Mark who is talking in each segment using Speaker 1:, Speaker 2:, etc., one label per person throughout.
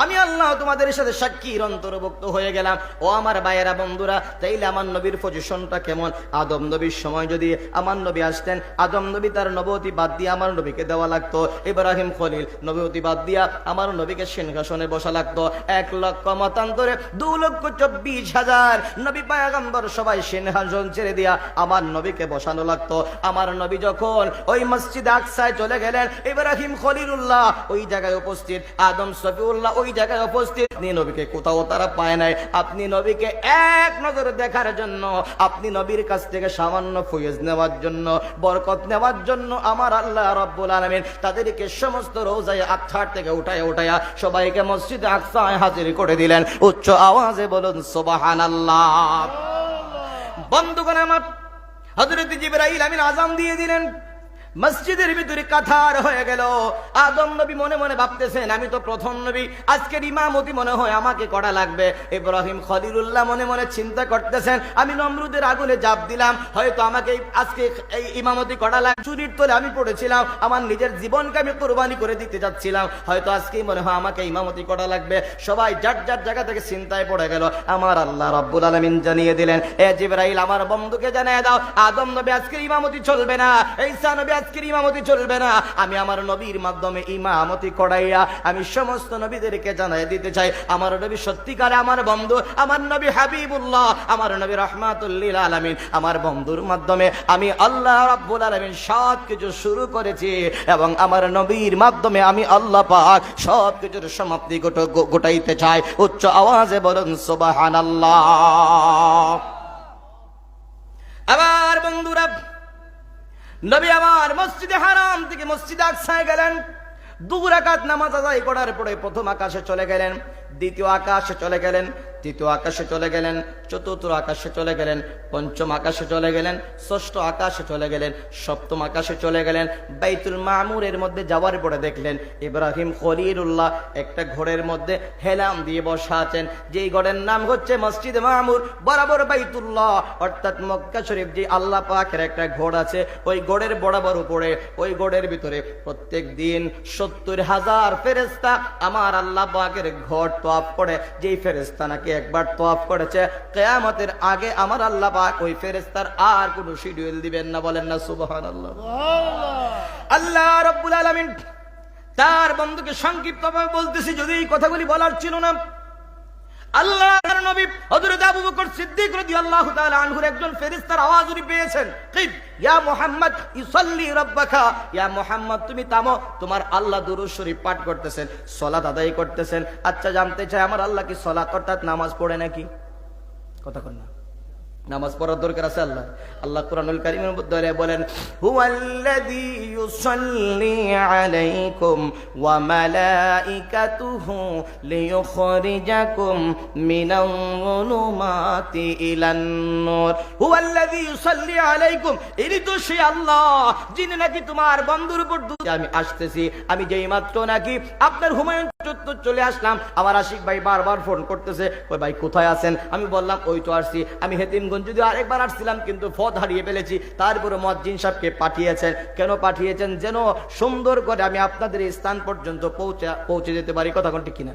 Speaker 1: আমি আল্লাহ তোমাদের সাথে সাক্ষীর অন্তর্ভুক্ত হয়ে গেলাম। ও আমার ভাইয়েরা বন্ধুরা, তাইলে আমার নবীর পজিশনটা কেমন? আদম নবীর সময় যদি আমার নবী আসতেন, আদম নবী তার নবুয়তি বাদ দিয়ে আমার নবীকে দেওয়া লাগতো। ইব্রাহিম খলিল নবুয়তি বাদ দিয়া আমার নবীকে সিংহাসনে বসা লাগতো। 1,00,000 মতান্তরে 2,24,000 নবী পয়গম্বর সবাই সিংহাসন ছেড়ে দিয়া আমার নবীকে বসানো লাগতো। আমার নবী যখন ওই মসজিদ আকসায় চলে গেলেন, ইব্রাহিম খলিলুল্লাহ ওই জায়গায় উপস্থিত, আদম সফিউল্লাহ ওই জায়গায় উপস্থিত। আপনি নবীকে কোথাও তারা পায় নাই। আপনি নবীকে এক নজরে দেখার জন্য, আপনি নবীর কাছ থেকে সামান্য ফয়েজ নেওয়ার জন্য, বরকত নেওয়ার জন্য আমার আল্লাহ রাব্বুল আলামিন তাদেরকে সমস্ত রোজায় আত্মার থেকে উঠায়া সবাইকে মসজিদে আকসায় হাজির করে দিলেন। উচ্চ আওয়াজে বলুন সুবহানাল্লাহ। বন্ধুগণ আমার, হযরত জিবরাইল আমিন আযান দিয়ে দিলেন। মসজিদের ভিতরে কাতার হয়ে গেল। আদম নবী মনে মনে ভাবতেছেন, আমি তো প্রথম নবী, আজকের ইমামতি মনে হয় আমাকে করা লাগবে। ইব্রাহিম খলিলুল্লাহ মনে মনে চিন্তা করতেছেন, আমি নমরুদের আগুনে জাপ দিলাম, হয়তো আমাকে আজকে এই ইমামতি করা লাগবে। চুরির তলে আমি পড়েছিলাম, আমার নিজের জীবনকে আমি কুরবানি করে দিতে যাচ্ছিলাম, হয়তো আজকেই মনে হয় আমাকে ইমামতি করা লাগবে। সবাই যার যার জায়গা থেকে চিন্তায় পড়ে গেল। আমার আল্লাহ রাব্বুল আলামিন জানিয়ে দিলেন, এ জিবরাইল আমার বন্ধুকে জানিয়ে দাও, আদম নবী আজকের ইমামতি চলবে না, ঈসা নবী আজকের ইমামতি চলবে না। আমি আমার নবীর মাধ্যমে ইমামতি করাইয়া আমি সমস্ত নবীদেরকে জানাই দিতে চাই, আমার নবী সত্যিকারে আমার বন্ধু, আমার নবী হাবিবুল্লাহ, আমার নবী রাহমাতুল লিল আলামিন, আমার বন্ধুর মাধ্যমে আমি আল্লাহ রাব্বুল আলামিন সব কিছু শুরু করেছি এবং আমার নবীর মাধ্যমে আমি আল্লাহ পাক সব কিছুর সমাপ্তি ঘটাইতে চাই। উচ্চ আওয়াজে বলুন সুবহানাল্লাহ। আবার বন্ধুরা, নবী আমার মসজিদে হারাম থেকে মসজিদে আকসায় গেলেন। 2 রাকাত নামাজ আদায় করার পরে প্রথম আকাশে চলে গেলেন, দ্বিতীয় আকাশে চলে গেলেন, তৃতীয় আকাশে চলে গেলেন, চতুর্থ আকাশে চলে গেলেন, পঞ্চম আকাশে চলে গেলেন, ষষ্ঠ আকাশে চলে গেলেন, সপ্তম আকাশে চলে গেলেন। বাইতুল মামুরের মধ্যে যাওয়ার পরে দেখলেন ইব্রাহিম খলিলুল্লাহ একটা ঘরের মধ্যে হেলাম দিয়ে বসা আছেন, যেই ঘরের নাম হচ্ছে মসজিদ মামুর, বরাবর বাইতুল্লাহ অর্থাৎ মক্কা শরীফ, যে আল্লাহ পাকের একটা ঘর আছে, ওই ঘরের বরাবর উপরে, ওই ঘরের ভিতরে প্রত্যেক দিন 70,000 ফেরেশতা আমার আল্লাহ পাকের ঘর তওয়াফ করে। যেই ফেরেশতা নাকি একবার তওয়াফ করেছে, কিয়ামতের আগে আমার আল্লাহ পাক ওই ফেরেশতার আর কোনো শিডিউল দিবেন না। বলেন না সুবহানাল্লাহ। আল্লাহ রাব্বুল আলামিন তার বন্ধুকে সংক্ষিপ্তভাবে বলতেছি, যদি এই কথাগুলি বলার ছিল না। আল্লাহর নবী হযরত আবু বকর সিদ্দিক রাদিয়াল্লাহু তাআলা আনহুর একজন ফেরেশতার আওয়াজ উনি পেয়েছেন, কিব ইয়া মুহাম্মদ ইসাল্লি রাব্বাকা, ইয়া মুহাম্মদ তুমি থামো, তোমার আল্লাহ দুরূদ শরীফ পাঠ করতেছেন, সালাত আদায় করতেছেন। আচ্ছা জানতে চাই আমার আল্লাহ কি সালাত অর্থাৎ নামাজ পড়ে নাকি? কথা কন না, নামাজ পড়ার দরকার আছে। আল্লাহ আল্লাহ কুরআনুল কারীমের মধ্যে বলেন, হুয়াল্লাযী ইউসাল্লি আলাইকুম ওয়া মালাইকাতুহু লিইখরিজাকুম মিনাল যুলুমাতি ইলান নূর। হুয়াল্লাযী ইউসাল্লি আলাইকুম, ইনি তো সেই আল্লাহ যিনি নাকি তোমার বন্ধুর উপর আমি আসতেছি। আমি যেই মাত্র নাকি আপনার হুমায়ুন চত্বর চলে আসলাম, আমার আশিক ভাই বারবার ফোন করতেছে, ওই ভাই কোথায় আছেন? আমি বললাম ওই তো আসছি, আমি হেতিমগঞ্জ যদি আরেকবার আসছিলাম কিন্তু পথ হারিয়ে ফেলেছি। তারপরে মুয়াজ্জিন সাহেবকে পাঠিয়েছেন। কেন পাঠিয়েছেন? যেন সুন্দর করে আমি আপনাদের স্থান পর্যন্ত পৌঁছে যেতে পারি। কথা কোনটি কিনা?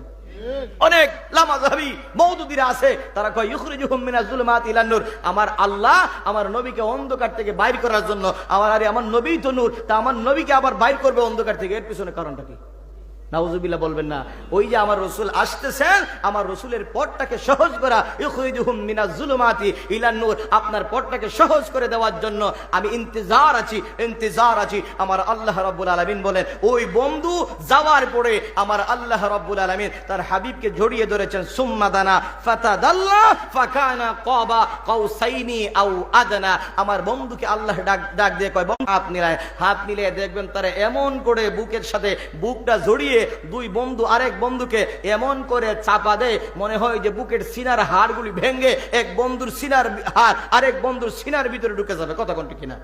Speaker 1: অনেক লামাযাবি মওদুদিরা আছে, তারা কয় ইখরিজুহুম মিনাজ যুলুমাতি ইলান নূর। আমার আল্লাহ আমার নবীকে অন্ধকার থেকে বাইর করার জন্য, আমার নবী তো নূর, তা আমার নবীকে আবার বাইর করবে অন্ধকার থেকে, এর পিছনে কারণটা কি? নাউজুবিল্লাহ বলবেন না। ওই যে আমার রাসূল আসতেছেন, আমার রাসূলের পথটাকে সহজ করা, ইখরিজুহুম মিনাজ যুলুমাতি ইলান নূর, আপনার পথটাকে সহজ করে দেওয়ার জন্য আমি ইন্তজার আছি। আমার আল্লাহ রাব্বুল আলামিন বলেন, ওই বন্ধু যাওয়ার পরে আমার আল্লাহ রাব্বুল আলামিন তার হাবিবকে জড়িয়ে ধরেছেন। সুম্মা দানা ফাতাদাল্লা ফাকানা কাবা কাউসাইনি আও আদনা। আমার বন্ধুকে আল্লাহ ডাক দিয়ে কয়, হাত নিলে দেখবেন তারা এমন করে বুকের সাথে বুকটা জড়িয়ে দুই বন্ধু আরেক বন্ধুকে এমন করে চাপা দেয়, মনে হয় যে বুকের সিনার হাড়গুলি ভেঙে এক বন্ধুর সিনার হাড় আরেক বন্ধুর সিনার ভিতরে ঢুকে যাবে। কথা কোনটি কিনা?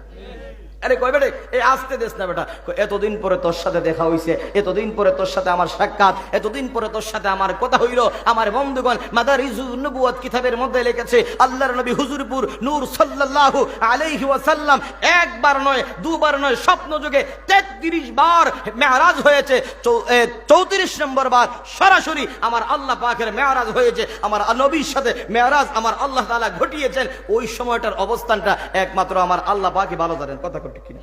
Speaker 1: আরে কই বেটে এই আসতে দেশ না বেটা, এতদিন পরে তোর সাথে দেখা হইছে, এতদিন পরে তোর সাথে আমার সাক্ষাৎ, এতদিন পরে তোর সাথে আমার কথা হইল। আমার বন্ধুগণ, মাদারিজুন নবুয়ত কিতাবের মধ্যে লিখেছে আল্লাহর নবী হুজুরপুর নূর সাল্লাল্লাহু আলাইহি ওয়াসাল্লাম একবার নয় দুবার নয় স্বপ্ন যুগে 33 বার মেরাজ হয়েছে। 34 নম্বর বার সরাসরি আমার আল্লাহ পাকের মেরাজ হয়েছে। আমার নবীর সাথে মেরাজ আমার আল্লাহ তাআলা ঘটিয়েছেন। ওই সময়টার অবস্থানটা একমাত্র আমার আল্লাহ পাকই ভালো জানেন। কথা ঠিক কিনা?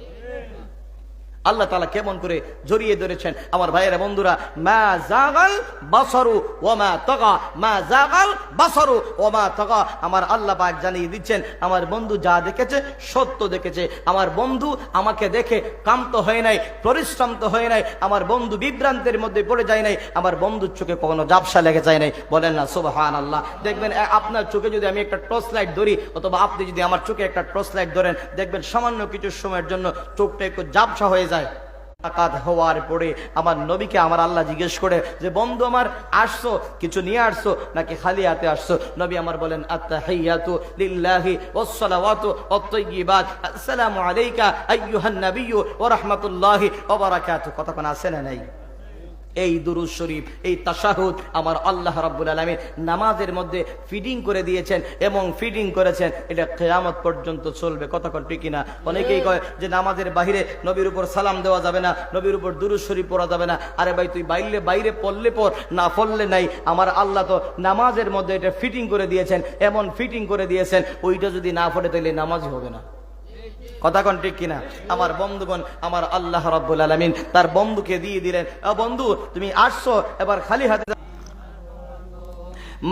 Speaker 1: আল্লাহ তাআলা কেমন করে জড়িয়ে ধরেছেন আমার ভাইয়েরা বন্ধুরা। মা জাগাল বাসারু ওয়া মা তাগা, মা জাগাল বাসারু ওয়া মা তাগা। আমার আল্লাহ পাক জানিয়ে দিচ্ছেন আমার বন্ধু যা দেখেছে সত্য দেখেছে। আমার বন্ধু আমাকে দেখে কান্ত হয় নাই, পরিশ্রান্ত হয় নাই। আমার বন্ধু বিভ্রান্তের মধ্যে পড়ে যায় নাই। আমার বন্ধুর চোখে কখনো ঝাপসা লেগে যায় নাই। বলেন না সুবহানাল্লাহ। দেখবেন আপনার চোখে যদি আমি একটা টর্চ লাইট ধরি, অথবা আপনি যদি আমার চোখে একটা টর্চ লাইট ধরেন, দেখবেন সামান্য কিছু সময়ের জন্য চোখটা একটু ঝাপসা হয়ে যায়। আকাত হওয়ার পরে আমার নবীকে আমার আল্লাহ জিজ্ঞেস করে যে বন্ধু আমার আসছো, কিছু নিয়ে আসছো নাকি খালি হাতে আসছো? নবী আমার বলেন আত্তাহিয়াতু লিল্লাহি ওয়াস সালাওয়াতু ওয়াত তাইয়্যিবাত, আসসালামু আলাইকা আইয়ুহান নাবিয়্যু ওয়া রাহমাতুল্লাহি ওয়া বারাকাতুহু। কথা কোন আছে না নাই? এই দুরূদ শরীফ, এই তাশাহুদ আমার আল্লাহ রাব্বুল আলামিন নামাজের মধ্যে ফিডিং করে দিয়েছেন এবং ফিডিং করেছেন। এটা কিয়ামত পর্যন্ত চলবে। কথা কোন ঠিক কিনা? অনেকেই কয় যে নামাজের বাইরে নবীর উপর সালাম দেওয়া যাবে না, নবীর উপর দুরূদ শরীফ পড়া যাবে না। আরে ভাই তুই বাইরে পড়লে পড়, না পড়লে নাই। আমার আল্লাহ তো নামাজের মধ্যে এটা ফিটিং করে দিয়েছেন, এমন ফিটিং করে দিয়েছেন ওইটা যদি না পড়ে তাহলে নামাজই হবে না। কথা কোন ঠিক কিনা? আমার বন্ধুগণ, আমার আল্লাহ রাব্বুল আলামিন তার বন্ধুকে দিয়ে দিলেন, বন্ধু তুমি আসছো, এবার খালি হাতে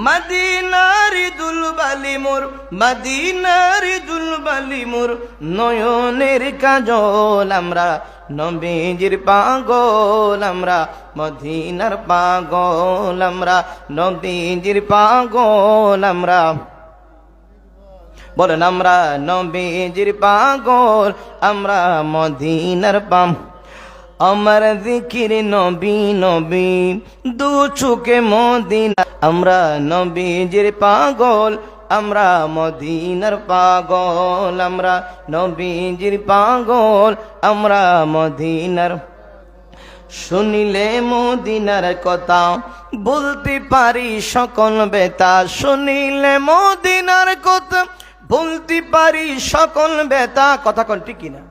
Speaker 1: মদিনার দুলবালি মোর, মদিনার দুলবালি মোর নয়নের কাজল। আমরা নবীজির পাগল, আমরা মদিনার পাগল, আমরা নবীজির পাগল। আমরা বলেন আমরা নবীজির পাগল, আমরা মদিনার পাম। আমার জিকির নবী নবী দু চোখে মদিনা। আমরা নবীজির পাগল, আমরা মদিনার পাগল। আমরা নবীজির পাগল, আমরা মদিনার। শুনিলে মদিনার কথা বলতে পারি সকল বেতা। শুনিলে মদিনার কথা বলতে পারি সকল বেতা। কথা কোন ঠিক কিনা?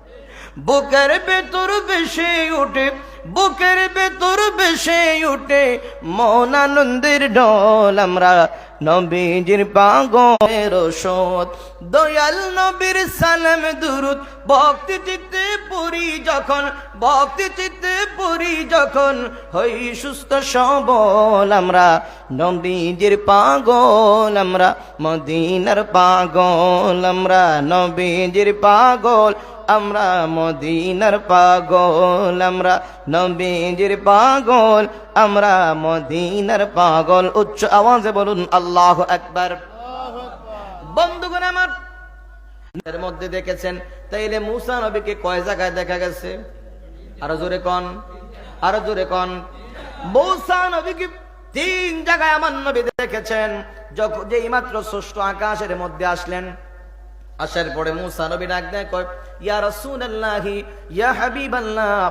Speaker 1: বুকের ভেতর বেশে উঠে, বুকের ভেতর বেশে উঠে মন আনন্দের ঢল। আমরা নবীজির পাগলের ওষুধ, দয়াল নবীর সালাম দুরুদ ভক্তি চিত্তে পড়ি যখন, ভক্তি চিত্তে পড়ি যখন হই সুস্থ সবল। আমরা নবীজির পাগল, আমরা মদিনার পাগল। আমরা নবীজির পাগল, আমরা মদিনার পাগল। আমরা নবীজির পাগল, আমরা মদিনার পাগল। উচ্চ আওয়াজে বলুন আল্লাহু আকবার। বন্ধুগণ আমার এর মধ্যে দেখেছেন তাইলে মুসা নবীকে কয় জায়গায় দেখা গেছে? আরো জোরে কোন, আরো জোরে কোন। মুসা নবীকে 3 জায়গায় আমার নবী দেখেছেন। যখন যেই মাত্র ষষ্ঠ আকাশের মধ্যে আসলেন, আসার পরে মুসা নবী ডাক দেয়, কয় ইয়া রাসূলুল্লাহি ইয়া হাবিবাল্লাহ।